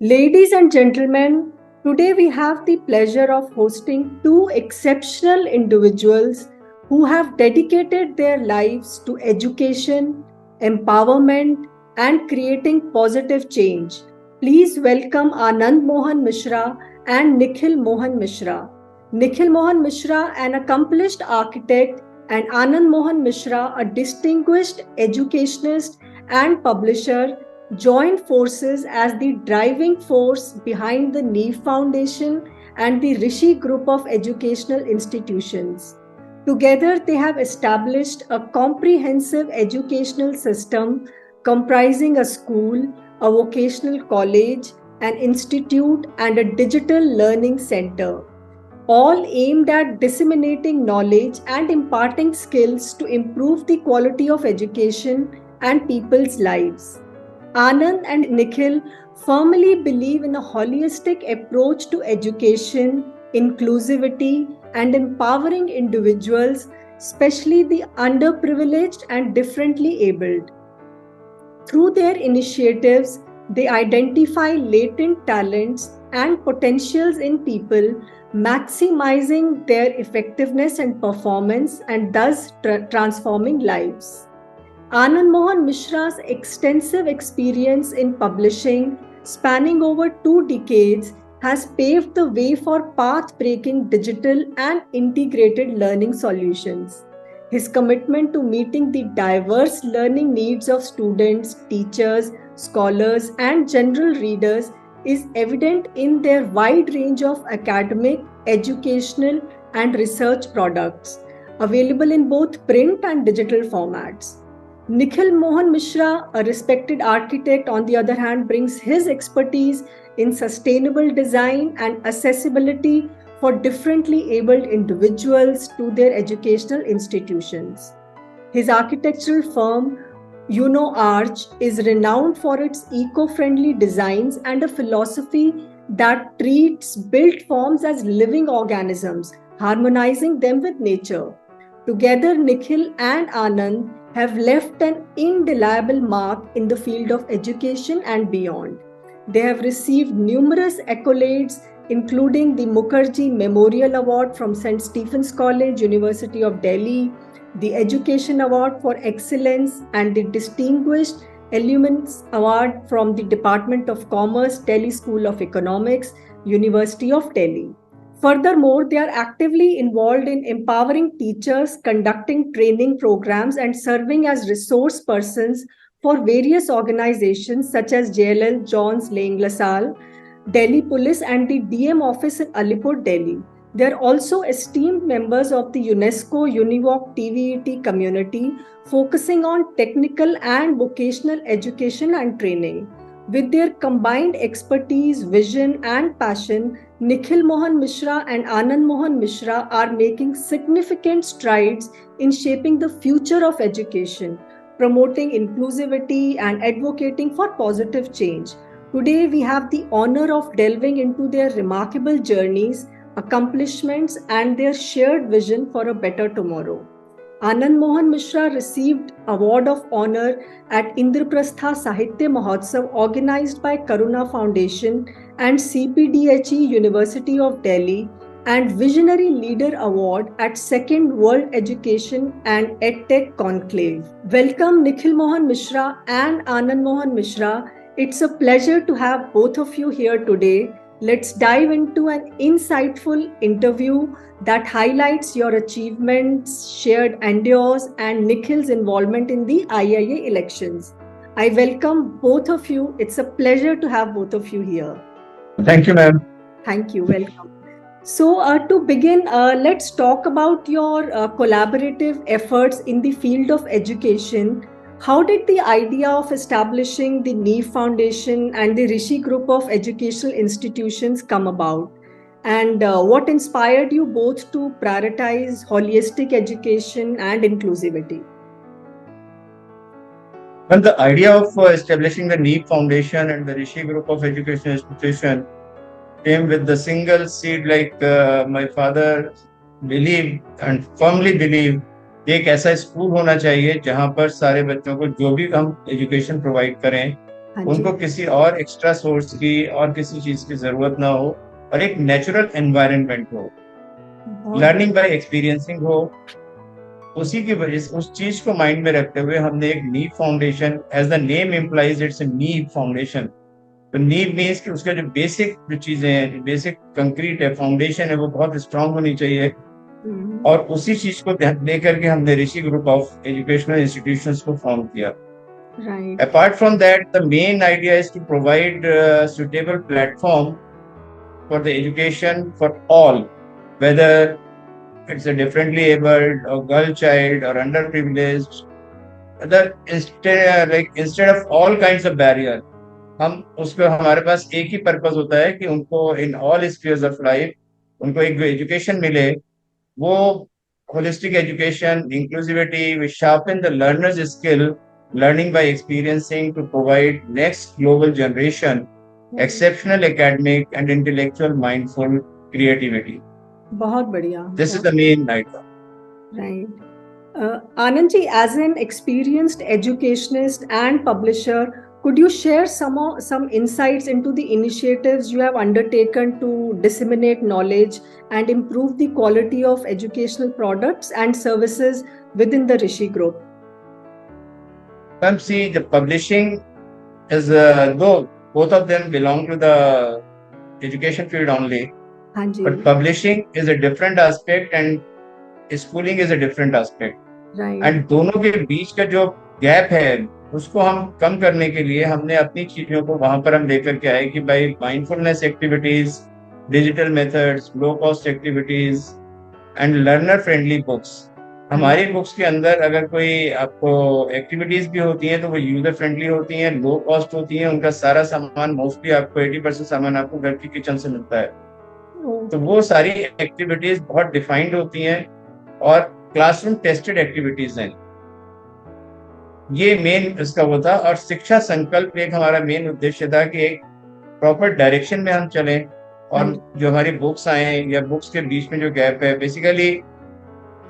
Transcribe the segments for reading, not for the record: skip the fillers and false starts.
Ladies and gentlemen, today we have the pleasure of hosting two exceptional individuals who have dedicated their lives to education, empowerment, and creating positive change. Please welcome Anand Mohan Mishra and Nikhil Mohan Mishra. Nikhil Mohan Mishra, an accomplished architect, and Anand Mohan Mishra, a distinguished educationist and publisher, joined forces as the driving force behind the NEEF Foundation and the Rishi Group of Educational Institutions. Together, they have established a comprehensive educational system comprising a school, a vocational college, an institute, and a digital learning center, all aimed at disseminating knowledge and imparting skills to improve the quality of education and people's lives. Anand and Nikhil firmly believe in a holistic approach to education, inclusivity, and empowering individuals, especially the underprivileged and differently abled. Through their initiatives, they identify latent talents and potentials in people, maximizing their effectiveness and performance, and thus transforming lives. Anand Mohan Mishra's extensive experience in publishing, spanning over 2 decades, has paved the way for path breaking digital and integrated learning solutions. His commitment to meeting the diverse learning needs of students, teachers, scholars, and general readers is evident in their wide range of academic, educational, and research products, available in both print and digital formats. Nikhil Mohan Mishra, a respected architect, on the other hand, brings his expertise in sustainable design and accessibility for differently abled individuals to their educational institutions. His architectural firm, Arch, is renowned for its eco friendly designs and a philosophy that treats built forms as living organisms, harmonizing them with nature. Together, Nikhil and Anand have left an indelible mark in the field of education and beyond. They have received numerous accolades, including the Mukherjee Memorial Award from St. Stephen's College, University of Delhi, the Education Award for Excellence, and the Distinguished Alumnus Award from the Department of Commerce, Delhi School of Economics, University of Delhi. Furthermore, they are actively involved in empowering teachers, conducting training programs, and serving as resource persons for various organizations such as JLL Jones Lang LaSalle, Delhi Police, and the DM office in Alipur, Delhi. They are also esteemed members of the UNESCO Univoc TVET community, focusing on technical and vocational education and training. With their combined expertise, vision, and passion, Nikhil Mohan Mishra and Anand Mohan Mishra are making significant strides in shaping the future of education, promoting inclusivity, and advocating for positive change. Today, we have the honor of delving into their remarkable journeys, accomplishments, and their shared vision for a better tomorrow. Anand Mohan Mishra received Award of Honor at Indraprastha Sahitya Mahotsav organized by Karuna Foundation and CPDHE University of Delhi, and Visionary Leader Award at Second World Education and EdTech Conclave. Welcome Nikhil Mohan Mishra and Anand Mohan Mishra. It's a pleasure to have both of you here today. Let's dive into an insightful interview that highlights your achievements, shared endeavors, and Nikhil's involvement in the IIA elections. I welcome both of you. It's a pleasure to have both of you here. Thank you, ma'am. Thank you. Welcome. So, to begin, let's talk about your collaborative efforts in the field of education. How did the idea of establishing the NEEF Foundation and the Rishi Group of Educational Institutions come about? And what inspired you both to prioritize holistic education and inclusivity? Well, the idea of establishing the NEEP Foundation and the Rishi Group of Education Institution came with the single seed, like my father believed and firmly believed कि एक ऐसा school होना चाहिए जहाँ पर सारे बच्चों को जो भी हम एजुकेशन प्रोवाइड करें हाँ उनको जी। किसी और एक्स्ट्रा सोर्स की और किसी चीज की जरूरत ना हो, और एक नेचुरल एनवायरनमेंट हो, बहुत लर्निंग बढ़िया। बाय एक्सपीरियंसिंग हो। उसी की वजह से, उस चीज को माइंड में रखते हुए हमने एक Neev foundation, as the name implies it's a नीव फाउंडेशन। तो नीव मीन्स कि उसका जो बेसिक जो चीजें हैं, जो बेसिक कंक्रीट है, फाउंडेशन है, वो बहुत स्ट्रांग होनी चाहिए। और उसी चीज को ध्यान दे करके हमने ऋषि ग्रुप ऑफ एजुकेशनल इंस्टीट्यूशंस को फॉर्म किया। Right. Apart from that, the main idea is to provide a suitable platform for the education for all, whether it's a differently abled or girl child or underprivileged. Instead of all kinds of barrier, हम उसको, हमारे पास एक ही purpose होता है कि उनको in all spheres of life उनको एक जो एजुकेशन मिले, वो holistic education, inclusivity, we sharpen the learner's skill, learning by experiencing to provide next global generation exceptional academic and intellectual mindful creativity. बहुत बढ़िया। This is the main idea. Right. Anand ji, as an experienced educationist and publisher, could you share some insights into the initiatives you have undertaken to disseminate knowledge and improve the quality of educational products and services within the Rishi Group? See, the publishing is, though both of them belong to the education field only, हाँ जी। but publishing is a different aspect and schooling is a different aspect. Right. And दोनों के बीच का जो gap है उसको हम कम करने के लिए हमने अपनी चीजों को वहां पर हम लेकर के आए कि भाई mindfulness activities, digital methods, low cost activities and learner friendly books. हमारी बुक्स के अंदर अगर कोई आपको एक्टिविटीज भी होती हैं तो वो यूजर फ्रेंडली होती हैं, लो कॉस्ट होती हैं, उनका सारा सामान मोस्टली आपको 80% सामान आपको घर की किचन से मिलता है। तो वो सारी एक्टिविटीज बहुत डिफाइंड होती हैं और क्लासरूम टेस्टेड एक्टिविटीज हैं। ये मेन इसका वो था। और शिक्षा संकल्प एक हमारा मेन उद्देश्य था कि एक प्रॉपर डायरेक्शन में हम चलें, और जो हमारी बुक्स आए हैं या बुक्स के बीच में जो गैप है, बेसिकली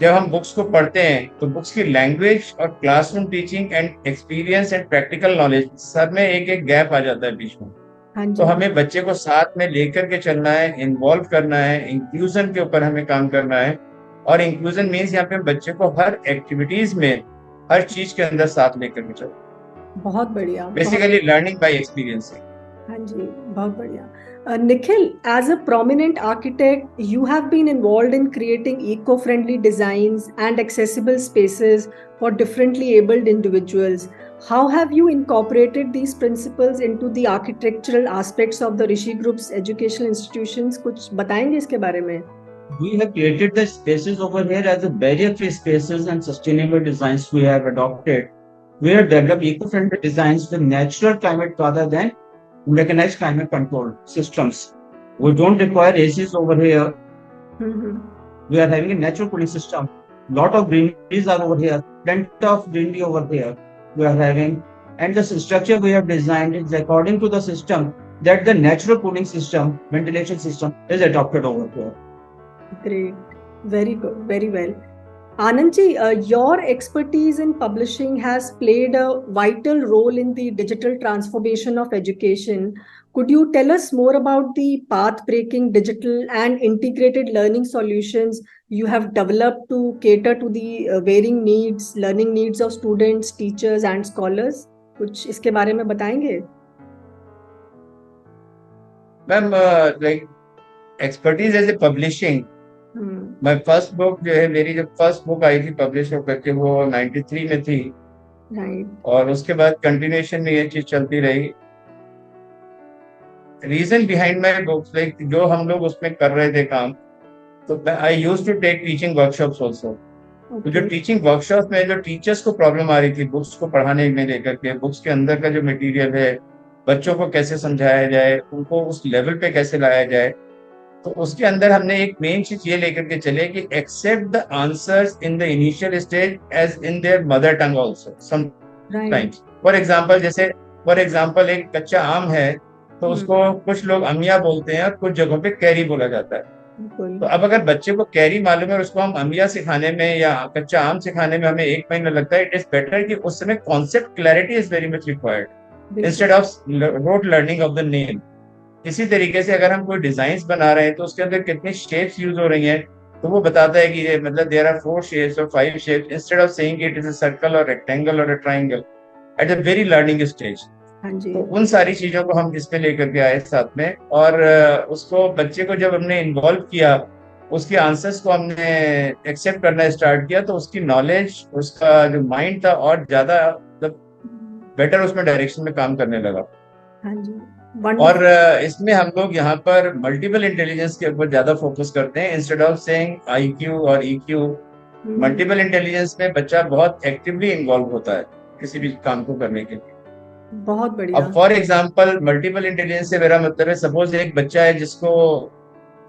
जब हम बुक्स को पढ़ते हैं तो बुक्स की लैंग्वेज और classroom teaching and experience and practical knowledge सब में एक एक गैप आ जाता है बीच में। तो हमें बच्चे को साथ में लेकर के चलना है, इन्वॉल्व करना है, इंक्लूजन के ऊपर हमें काम करना है। और इंक्लूजन मीन्स यहाँ पे बच्चे को हर एक्टिविटीज में, हर चीज के अंदर साथ लेकर के चलो। बहुत बढ़िया। Basically learning by experiencing. हाँ जी, बहुत बढ़िया। Nikhil, as a prominent architect, you have been involved in creating eco-friendly designs and accessible spaces for differently abled individuals. How have you incorporated these principles into the architectural aspects of the Rishi Group's educational institutions? कुछ बताएंगे इसके बारे में? We have created the spaces over here as a barrier-free spaces and sustainable designs we have adopted. We have developed eco-friendly designs with natural climate rather than mechanized climate control systems. We don't require ACs over here. We are having a natural cooling system. Lot of greeneries are over here. Plenty of greenery over here. We are having, and the structure we have designed is according to the system that the natural cooling system, ventilation system is adopted over here. Great, very good, very well. Anand ji, your expertise in publishing has played a vital role in the digital transformation of education. Could you tell us more about the path-breaking digital and integrated learning solutions you have developed to cater to the varying needs, learning needs of students, teachers, and scholars? कुछ इसके बारे में बताएंगे? Ma'am, like expertise as a publishing, my first book जो है, मेरी जब first book आई थी पब्लिश होकर के, वो 93 में थी। और उसके बाद कंटिन्यूएशन में ये चीज चलती रही। Reason behind my books, like जो हम लोग उसमें कर रहे थे काम, तो I used to take teaching workshops also. तो जो टीचिंग वर्कशॉप में जो टीचर्स को प्रॉब्लम आ रही थी बुक्स को पढ़ाने में लेकर के, बुक्स के अंदर का जो मटेरियल है बच्चों को कैसे समझाया जाए, उनको उस लेवल पे कैसे लाया जाए, तो उसके अंदर हमने एक मेन चीज ये लेकर के चले कि except the answers in the initial stage as in their mother tongue also sometimes. For example एक कच्चा आम है तो उसको कुछ लोग अमिया बोलते हैं और कुछ जगहों पे कैरी बोला जाता है। तो अब अगर बच्चे को कैरी मालूम है और उसको हम अमिया सिखाने में या कच्चा आम सिखाने में हमें 1 महीना लगता है, इट इज बेटर कि उस समय concept clarity is very much required. Instead of rote learning of the name. इसी तरीके से अगर हम कोई डिजाइन बना रहे हैं तो उसके अंदर कितनी शेप्स यूज हो रही हैं, तो वो बताता है कि ये मतलब देयर आर 4 शेप्स और 5 shapes, instead of saying it is a circle और रेक्टेंगल और a triangle at the very learning stage. हाँ जी। तो उन सारी चीजों को हम इसमें लेकर के आए साथ में, और उसको बच्चे को जब हमने इन्वॉल्व किया, उसके आंसर्स को हमने एक्सेप्ट करना स्टार्ट किया, तो उसकी नॉलेज, उसका जो माइंड था और ज्यादा मतलब बेटर उसमें डायरेक्शन में काम करने लगा। हाँ जी। और इसमें हम लोग यहाँ पर मल्टीपल इंटेलिजेंस के ऊपर ज्यादा फोकस करते हैं इंस्टेड ऑफ सेइंग IQ और EQ। मल्टीपल इंटेलिजेंस में बच्चा बहुत एक्टिवली इन्वॉल्व होता है किसी भी काम को करने के लिए। बहुत बढ़िया। अब फॉर एग्जांपल मल्टीपल इंटेलिजेंस से मेरा मतलब है, सपोज एक बच्चा है जिसको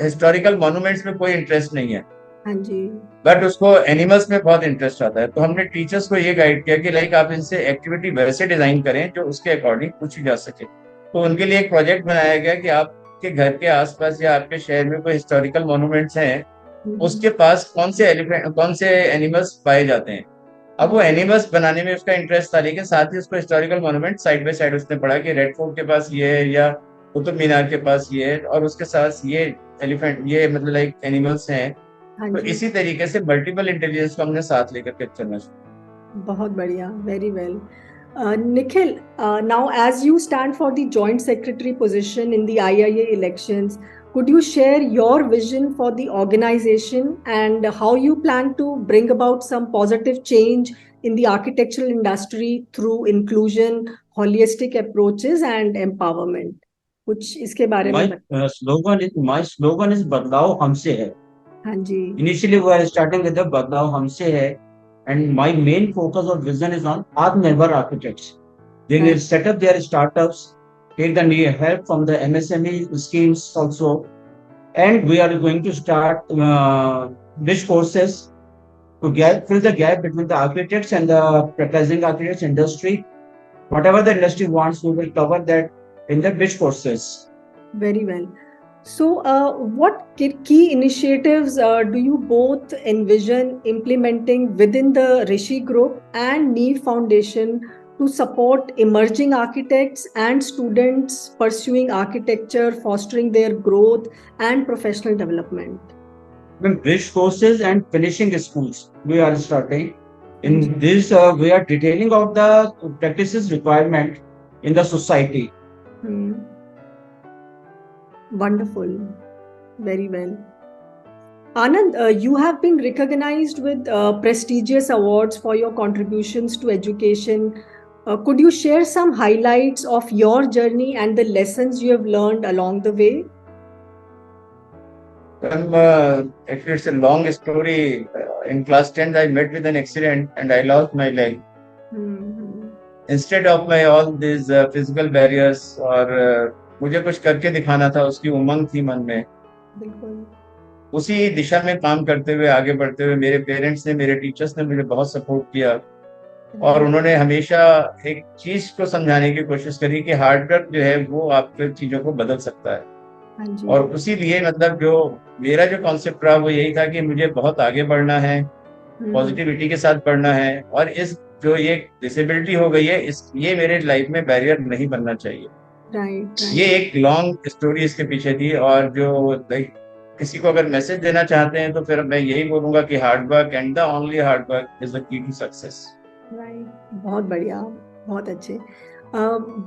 हिस्टोरिकल मॉन्यूमेंट्स में कोई इंटरेस्ट नहीं है, हाँ जी। बट उसको एनिमल्स में बहुत इंटरेस्ट आता है, तो हमने टीचर्स को ये गाइड किया कि लाइक आप इनसे एक्टिविटी वैसे डिजाइन करें जो उसके अकॉर्डिंग पूछी जा सके। तो उनके लिए एक प्रोजेक्ट बनाया गया कि आपके घर के आसपास या आपके शहर में कोई हिस्टोरिकल मॉन्यूमेंट्स हैं, उसके पास कौन से एलिफेंट, कौन से एनिमल्स पाए जाते हैं। अब वो एनिमल्स बनाने में उसका इंटरेस्ट था, लेकिन साथ ही उसको historical monument side by side उसने पढ़ा कि रेड फोर्ट के पास ये है या कुतुब मीनार के पास ये है, और उसके साथ ये एलिफेंट, ये मतलब लाइक एनिमल्स हैं। हाँ तो जी। इसी तरीके से मल्टीपल इंटेलिजेंस को हमने साथ लेकर के चलना शुरू। बहुत बढ़िया, very well. Nikhil, now as you stand for the joint secretary position in the IIA elections, could you share your vision for the organization and how you plan to bring about some positive change in the architectural industry through inclusion, holistic approaches and empowerment? कुछ इसके बारे में My slogan is बदलाव हमसे है। हाँ जी। Initially we are starting with the बदलाव हमसे है, and my main focus or vision is on Atmanirbhar architects. They will set up their startups, take the help from the MSME schemes also, and we are going to start bridge courses to fill the gap between the architects and the practicing architects industry. Whatever the industry wants, we will cover that in the bridge courses. Very well. So, what key initiatives do you both envision implementing within the Rishi Group and NEEV Foundation to support emerging architects and students pursuing architecture, fostering their growth and professional development? Bridge courses and finishing schools we are starting. In this, we are detailing out the practices requirement in the society. Wonderful. Very well. Anand, you have been recognized with prestigious awards for your contributions to education. Could you share some highlights of your journey and the lessons you have learned along the way? Actually, it's a long story. In class 10th, I met with an accident and I lost my leg. Instead of all these physical barriers, और मुझे कुछ करके दिखाना था, उसकी उमंग थी मन में। बिल्कुल। उसी दिशा में काम करते हुए, आगे बढ़ते हुए, मेरे पेरेंट्स ने, मेरे टीचर्स ने मुझे बहुत सपोर्ट किया, और उन्होंने हमेशा एक चीज को समझाने की कोशिश करी कि हार्डवर्क जो है वो आपके चीजों को बदल सकता है। और उसी लिए मतलब जो मेरा जो कॉन्सेप्ट रहा वो यही था कि मुझे बहुत आगे बढ़ना है, पॉजिटिविटी के साथ बढ़ना है, और इस जो ये डिसेबिलिटी हो गई है, ये मेरे लाइफ में बैरियर नहीं बनना चाहिए। ये एक लॉन्ग स्टोरी इसके पीछे थी, और जो किसी को अगर मैसेज देना चाहते हैं तो फिर मैं यही बोलूंगा कि hard work and the only hard work is the key to success. बहुत बढ़िया, बहुत अच्छे।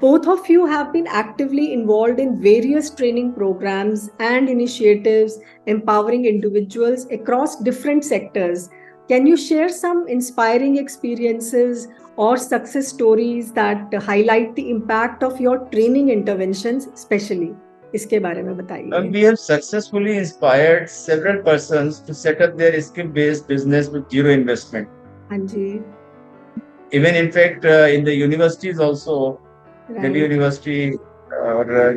Both of you have been actively involved in various training programs and initiatives empowering individuals across different sectors. Can you share some inspiring experiences or success stories that highlight the impact of your training interventions, especially? इसके बारे में बताइए। We have successfully inspired several persons to set up their skill-based business with zero investment. हाँ जी। Even in fact, in the universities also, Delhi University,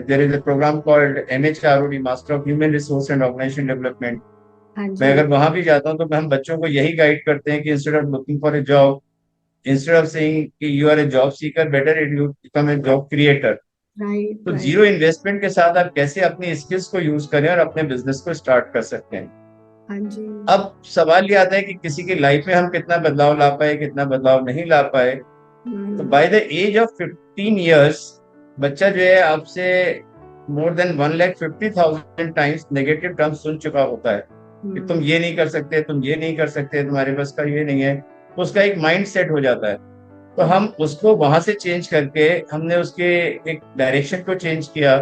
there is a program called MHROD, Master of Human Resource and Organization Development. मैं अगर वहां भी जाता हूँ तो हम बच्चों को यही गाइड करते हैं कि instead of looking for a job, instead of saying कि you are a job seeker, better it you become a job creator. तो जीरो इन्वेस्टमेंट के साथ आप कैसे अपनी स्किल्स को यूज करें और अपने बिजनेस को स्टार्ट कर सकते हैं। अब सवाल ये आता है कि किसी की लाइफ में हम कितना बदलाव ला पाए, कितना बदलाव नहीं ला पाए। तो by the age of 15 years बच्चा जो है आपसे more than 1,50,000 times negative terms सुन चुका होता है कि तुम ये नहीं कर सकते, तुम ये नहीं कर सकते, तुम्हारे पास का ये नहीं है, तो उसका एक माइंड सेट हो जाता है। तो हम उसको वहां से चेंज करके हमने उसके एक डायरेक्शन को चेंज किया,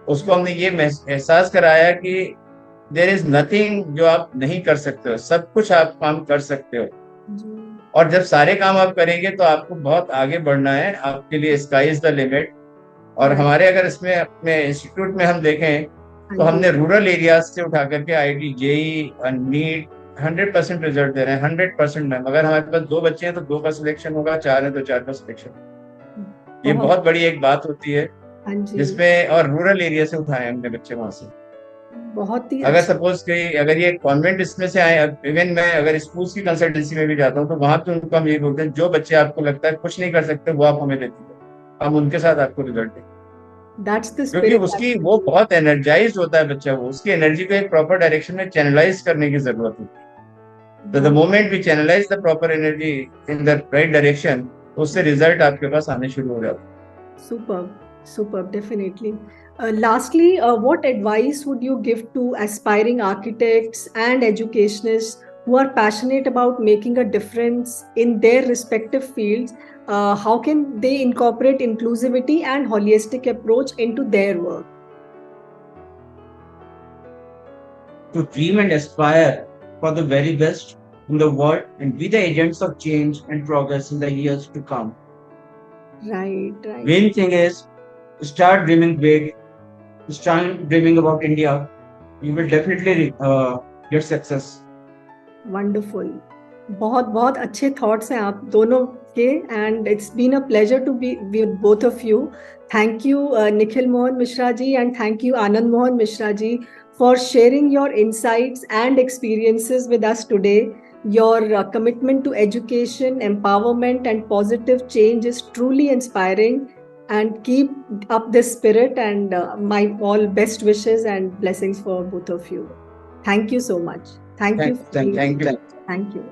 उसको हमने ये एहसास कराया कि देयर इज नथिंग जो आप नहीं कर सकते हो, सब कुछ आप काम कर सकते हो। और जब सारे काम आप करेंगे तो आपको बहुत आगे बढ़ना है, आपके लिए स्काई इज द लिमिट। और हमारे अगर इसमें अपने इंस्टीट्यूट में हम देखें तो हमने रूरल एरियाज से उठा करके आईआईटी, जेई, नीट 100% रिजल्ट दे रहे हैं, 100% मैम। अगर हमारे पास 2 बच्चे हैं तो 2 का सिलेक्शन होगा, 4 है तो 4 का सिलेक्शन। ये बहुत बड़ी एक बात होती है जिसमें, और रूरल एरिया से उठाए हमने बच्चे वहां से। बहुत ही अगर सपोज कि अगर ये कॉन्वेंट इसमें से आए, इवन मैं अगर स्कूल की कंसल्टेंसी में भी जाता हूँ तो वहां पे उनको हम ये बोलते हैं, जो बच्चे आपको लगता है कुछ नहीं कर सकते वो आप हमें देते हैं, हम उनके साथ आपको रिजल्ट देंगे। क्योंकि उसकी वो बहुत एनर्जाइज होता है बच्चा, वो उसकी एनर्जी को एक प्रॉपर डायरेक्शन में चैनलाइज करने की जरूरत होती है। तो the moment we channelise the proper energy in the right direction, उससे रिजल्ट आपके पास आने शुरू हो जाते हैं। Superb, definitely. Lastly, what advice would you give to aspiring architects and educationists who are passionate about making a difference in their respective fields? How can they incorporate inclusivity and holistic approach into their work? To dream and aspire for the very best in the world and be the agents of change and progress in the years to come. Right. Main thing is, start dreaming big, start dreaming about India. You will definitely get success. Wonderful. बहुत अच्छे thoughts हैं आप दोनों के, and it's been a pleasure to be with both of you. Thank you, Nikhil Mohan Mishra ji, and thank you, Anand Mohan Mishra ji, for sharing your insights and experiences with us today. Your commitment to education, empowerment, and positive change is truly inspiring. And keep up this spirit, and my all best wishes and blessings for both of you. Thank you so much. Thank you. Thank you.